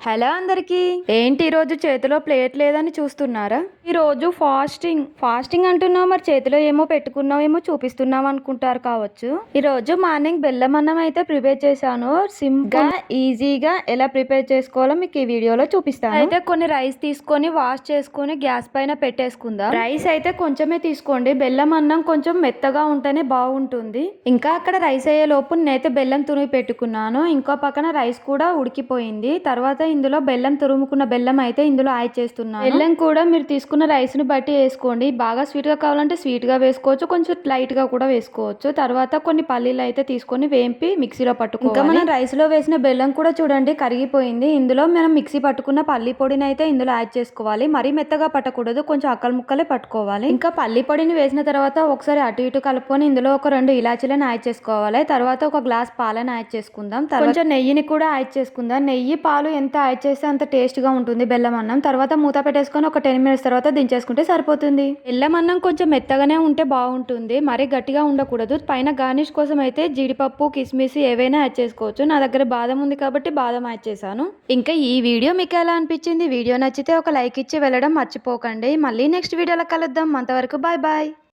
Hello అందరికి, ఏంటి ఈరోజు చేతిలో ప్లేట్ లేదని చూస్తున్నారా? ఈరోజు ఫాస్టింగ్ అంటున్నావు, మరి చేతిలో ఏమో పెట్టుకున్నావు, ఏమో చూపిస్తున్నావు అనుకుంటారు కావచ్చు. ఈరోజు మార్నింగ్ బెల్లం అన్నం అయితే ప్రిపేర్ చేశాను. సింపుల్ ఈజీగా ఎలా ప్రిపేర్ చేసుకోవాలో మీకు ఈ వీడియోలో చూపిస్తాను. అయితే కొన్ని రైస్ తీసుకొని వాష్ చేసుకొని గ్యాస్ పైన పెట్టేసుకుందాం. రైస్ అయితే కొంచెమే తీసుకోండి, బెల్లం అన్నం కొంచెం మెత్తగా ఉంటేనే బాగుంటుంది. ఇంకా అక్కడ రైస్ అయ్యే లోపు నేనైతే బెల్లం తురిమి పెట్టుకున్నాను. ఇంకో పక్కన రైస్ కూడా ఉడికిపోయింది. తర్వాత ఇందులో బెల్లం తురుముకున్న బెల్లం అయితే ఇందులో యాడ్ చేస్తున్నాను. బెల్లం కూడా మీరు తీసుకున్న రైస్ ని బట్టి వేసుకోండి. బాగా స్వీట్ గా కావాలంటే స్వీట్ గా వేసుకోవచ్చు, కొంచెం లైట్ గా కూడా వేసుకోవచ్చు. తర్వాత కొన్ని పల్లీలు అయితే తీసుకొని వేంపి మిక్సీలో పట్టుకోవాలి. ఇంకా మనం రైస్ లో వేసిన బెల్లం కూడా చూడండి కరిగిపోయింది. ఇందులో మనం మిక్సీ పట్టుకున్న పల్లి పొడిని అయితే ఇందులో యాడ్ చేసుకోవాలి. మరీ మెత్తగా పట్టకూడదు, కొంచెం అక్కలు ముక్కలే పట్టుకోవాలి. ఇంకా పల్లి పొడిని వేసిన తర్వాత ఒకసారి అటు ఇటు కలుపుకొని ఇందులో ఒక 2 ఇలాచీలను యాడ్ చేసుకోవాలి. తర్వాత ఒక గ్లాస్ పాలను యాడ్ చేసుకుందాం. కొంచెం నెయ్యిని కూడా యాడ్ చేసుకుందాం. నెయ్యి పాలు ఎంత యాడ్ చేస్తే అంత టేస్ట్ గా ఉంటుంది బెల్లం అన్నం. తర్వాత మూత పెట్టేసుకొని ఒక 10 మినిట్స్ తర్వాత దించేసుకుంటే సరిపోతుంది. బెల్లం అన్నం కొంచెం మెత్తగానే ఉంటే బాగుంటుంది, మరీ గట్టిగా ఉండకూడదు. పైన గార్నిష్ కోసం అయితే జీడిపప్పు, కిస్మిస్ ఏవైనా యాడ్ చేసుకోవచ్చు. నా దగ్గర బాదం ఉంది కాబట్టి బాదం యాడ్ చేశాను. ఇంకా ఈ వీడియో మీకు ఎలా అనిపించింది? వీడియో నచ్చితే ఒక లైక్ ఇచ్చి వెళ్ళడం మర్చిపోకండి. మళ్ళీ నెక్స్ట్ వీడియోలో కలుద్దాం. అంతవరకు బాయ్ బాయ్.